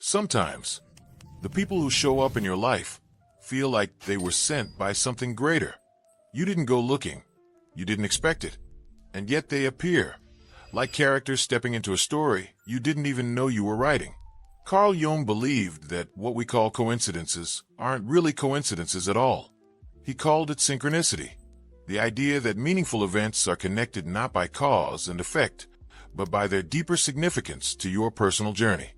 Sometimes, the people who show up in your life feel like they were sent by something greater. You didn't go looking, you didn't expect it, and yet they appear, like characters stepping into a story you didn't even know you were writing. Carl Jung believed that what we call coincidences aren't really coincidences at all. He called it synchronicity, the idea that meaningful events are connected not by cause and effect, but by their deeper significance to your personal journey.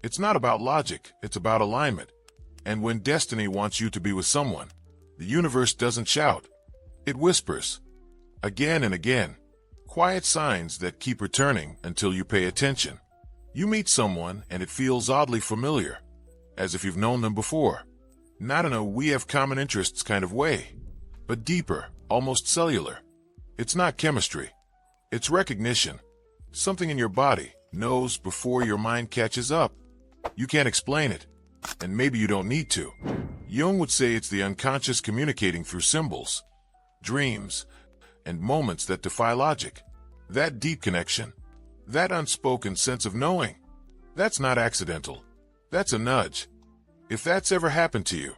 It's not about logic, it's about alignment. And when destiny wants you to be with someone, the universe doesn't shout. It whispers. Again and again. Quiet signs that keep returning until you pay attention. You meet someone and it feels oddly familiar, as if you've known them before. Not in a we have common interests kind of way, but deeper, almost cellular. It's not chemistry. It's recognition. Something in your body knows before your mind catches up. You can't explain it, and maybe you don't need to. Jung would say it's the unconscious communicating through symbols, dreams, and moments that defy logic. That deep connection, that unspoken sense of knowing, that's not accidental. That's a nudge. If that's ever happened to you,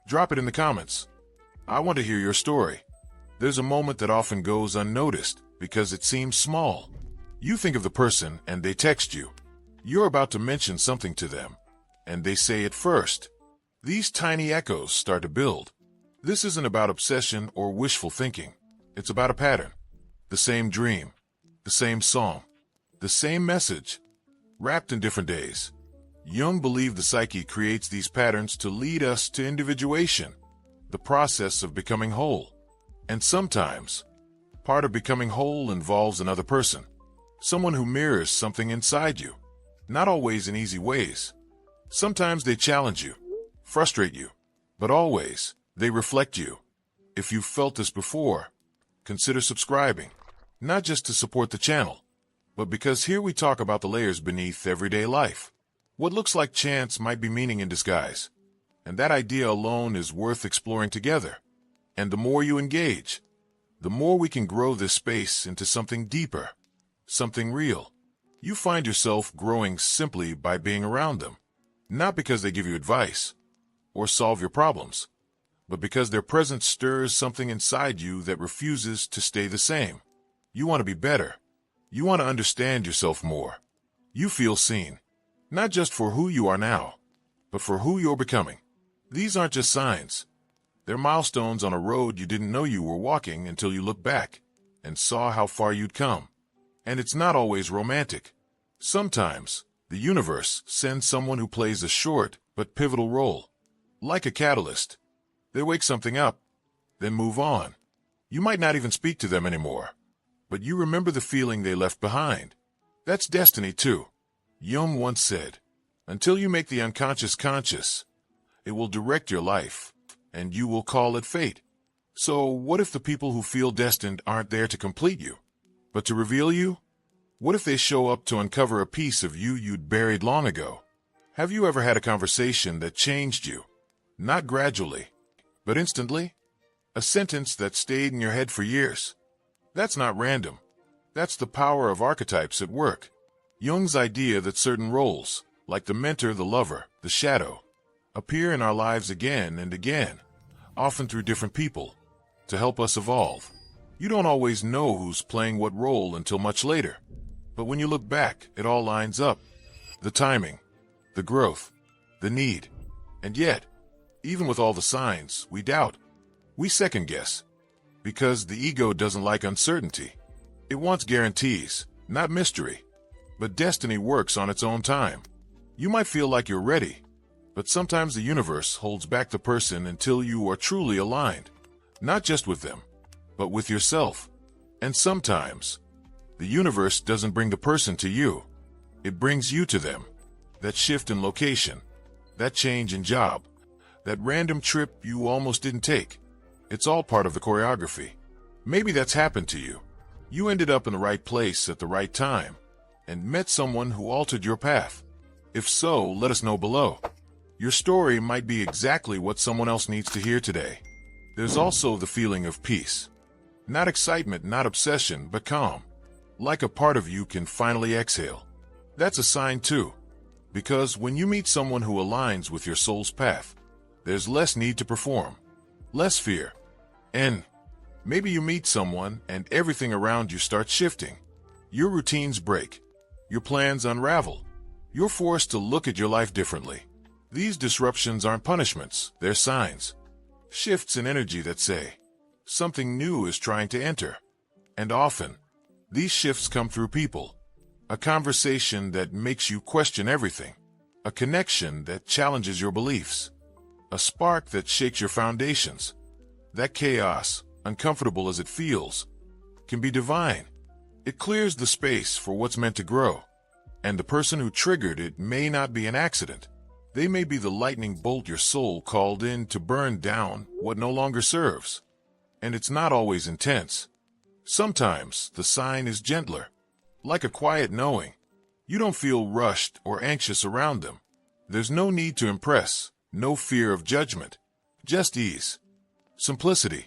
drop it in the comments. I want to hear your story. There's a moment that often goes unnoticed because it seems small. You think of the person and they text you. You're about to mention something to them, and they say it first. These tiny echoes start to build. This isn't about obsession or wishful thinking. It's about a pattern. The same dream, the same song, the same message, wrapped in different days. Jung believed the psyche creates these patterns to lead us to individuation, the process of becoming whole. And sometimes, part of becoming whole involves another person, someone who mirrors something inside you. Not always in easy ways. Sometimes they challenge you, frustrate you, but always they reflect you. If you've felt this before, consider subscribing, not just to support the channel, but because here we talk about the layers beneath everyday life. What looks like chance might be meaning in disguise, and that idea alone is worth exploring together. And the more you engage, the more we can grow this space into something deeper, something real. You find yourself growing simply by being around them, not because they give you advice or solve your problems, but because their presence stirs something inside you that refuses to stay the same. You want to be better. You want to understand yourself more. You feel seen, not just for who you are now, but for who you're becoming. These aren't just signs. They're milestones on a road you didn't know you were walking until you looked back and saw how far you'd come. And it's not always romantic. Sometimes, the universe sends someone who plays a short but pivotal role. Like a catalyst. They wake something up, then move on. You might not even speak to them anymore, but you remember the feeling they left behind. That's destiny too. Jung once said, until you make the unconscious conscious, it will direct your life, and you will call it fate. So what if the people who feel destined aren't there to complete you, but to reveal you? What if they show up to uncover a piece of you you'd buried long ago? Have you ever had a conversation that changed you? Not gradually, but instantly? A sentence that stayed in your head for years? That's not random. That's the power of archetypes at work. Jung's idea that certain roles, like the mentor, the lover, the shadow, appear in our lives again and again, often through different people, to help us evolve. You don't always know who's playing what role until much later. But when you look back, it all lines up. The timing, the growth, the need. And yet, even with all the signs, we doubt. We second guess. Because the ego doesn't like uncertainty. It wants guarantees, not mystery. But destiny works on its own time. You might feel like you're ready, but sometimes the universe holds back the person until you are truly aligned. Not just with them, but with yourself. And sometimes, the universe doesn't bring the person to you. It brings you to them. That shift in location, that change in job, that random trip you almost didn't take. It's all part of the choreography. Maybe that's happened to you. You ended up in the right place at the right time and met someone who altered your path. If so, let us know below. Your story might be exactly what someone else needs to hear today. There's also the feeling of peace. Not excitement, not obsession, but calm. Like a part of you can finally exhale. That's a sign too. Because when you meet someone who aligns with your soul's path, there's less need to perform, less fear. And maybe you meet someone and everything around you starts shifting. Your routines break. Your plans unravel. You're forced to look at your life differently. These disruptions aren't punishments, they're signs. Shifts in energy that say, something new is trying to enter. And often, these shifts come through people. A conversation that makes you question everything. A connection that challenges your beliefs. A spark that shakes your foundations. That chaos, uncomfortable as it feels, can be divine. It clears the space for what's meant to grow. And the person who triggered it may not be an accident. They may be the lightning bolt your soul called in to burn down what no longer serves. And it's not always intense. Sometimes the sign is gentler, like a quiet knowing. You don't feel rushed or anxious around them. There's no need to impress, no fear of judgment, just ease. Simplicity,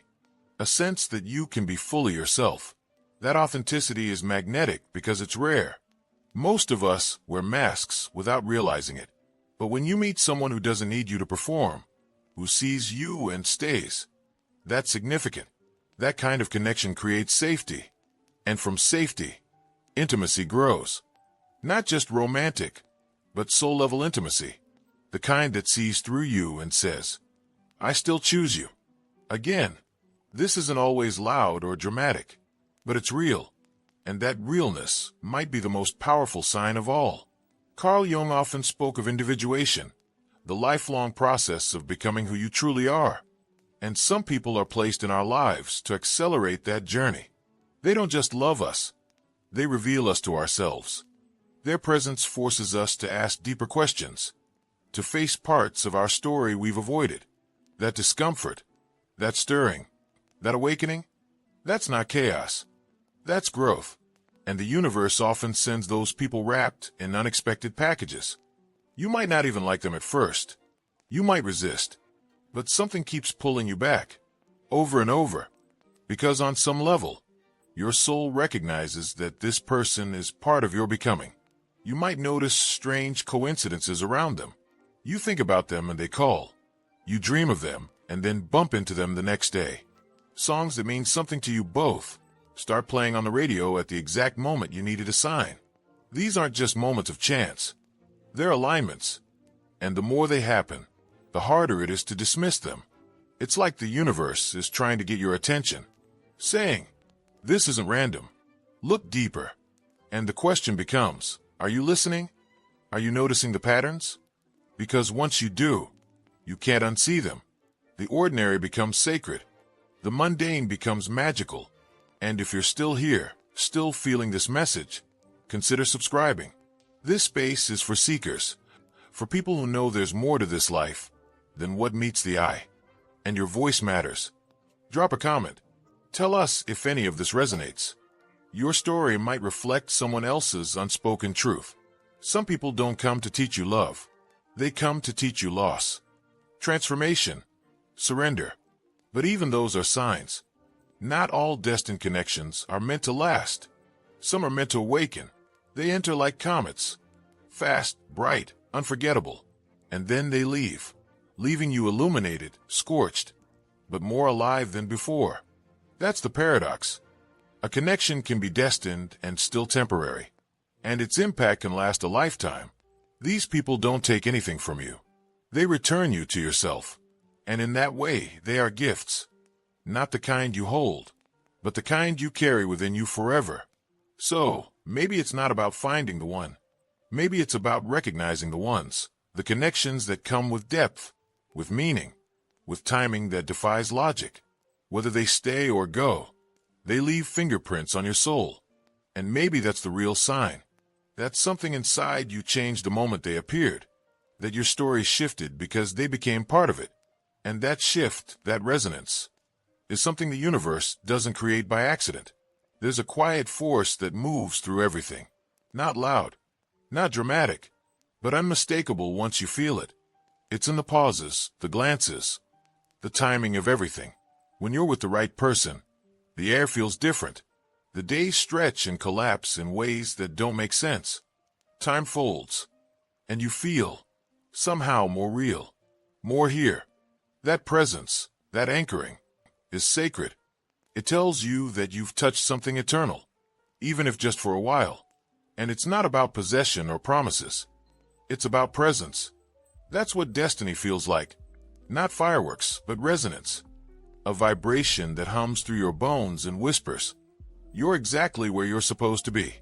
a sense that you can be fully yourself. That authenticity is magnetic because it's rare. Most of us wear masks without realizing it. But when you meet someone who doesn't need you to perform, who sees you and stays, that's significant. That kind of connection creates safety. And from safety, intimacy grows. Not just romantic, but soul-level intimacy. The kind that sees through you and says, I still choose you. Again, this isn't always loud or dramatic, but it's real. And that realness might be the most powerful sign of all. Carl Jung often spoke of individuation, the lifelong process of becoming who you truly are. And some people are placed in our lives to accelerate that journey. They don't just love us, they reveal us to ourselves. Their presence forces us to ask deeper questions, to face parts of our story we've avoided. That discomfort, that stirring, that awakening, that's not chaos. That's growth. And the universe often sends those people wrapped in unexpected packages. You might not even like them at first. You might resist. But something keeps pulling you back, over and over. Because on some level, your soul recognizes that this person is part of your becoming. You might notice strange coincidences around them. You think about them and they call. You dream of them and then bump into them the next day. Songs that mean something to you both start playing on the radio at the exact moment you needed a sign. These aren't just moments of chance. They're alignments. And the more they happen, the harder it is to dismiss them. It's like the universe is trying to get your attention, saying, this isn't random. Look deeper. And the question becomes, are you listening? Are you noticing the patterns? Because once you do, you can't unsee them. The ordinary becomes sacred. The mundane becomes magical. And if you're still here, still feeling this message, consider subscribing. This space is for seekers, for people who know there's more to this life than what meets the eye. And your voice matters. Drop a comment. Tell us if any of this resonates. Your story might reflect someone else's unspoken truth. Some people don't come to teach you love. They come to teach you loss, transformation, surrender. But even those are signs. Not all destined connections are meant to last. Some are meant to awaken. They enter like comets, fast, bright, unforgettable. And then they leave, leaving you illuminated, scorched, but more alive than before. That's the paradox. A connection can be destined and still temporary, and its impact can last a lifetime. These people don't take anything from you. They return you to yourself. And in that way, they are gifts. Not the kind you hold, but the kind you carry within you forever. So, maybe it's not about finding the one. Maybe it's about recognizing the ones, the connections that come with depth, with meaning, with timing that defies logic. Whether they stay or go, they leave fingerprints on your soul. And maybe that's the real sign. That something inside you changed the moment they appeared. That your story shifted because they became part of it. And that shift, that resonance, is something the universe doesn't create by accident. There's a quiet force that moves through everything. Not loud, not dramatic, but unmistakable once you feel it. It's in the pauses, the glances, the timing of everything. When you're with the right person, the air feels different. The days stretch and collapse in ways that don't make sense. Time folds. and you feel somehow more real, more here. That presence, that anchoring, is sacred. It tells you that you've touched something eternal, even if just for a while. And it's not about possession or promises. It's about presence. That's what destiny feels like. Not fireworks, but resonance. A vibration that hums through your bones and whispers, "You're exactly where you're supposed to be."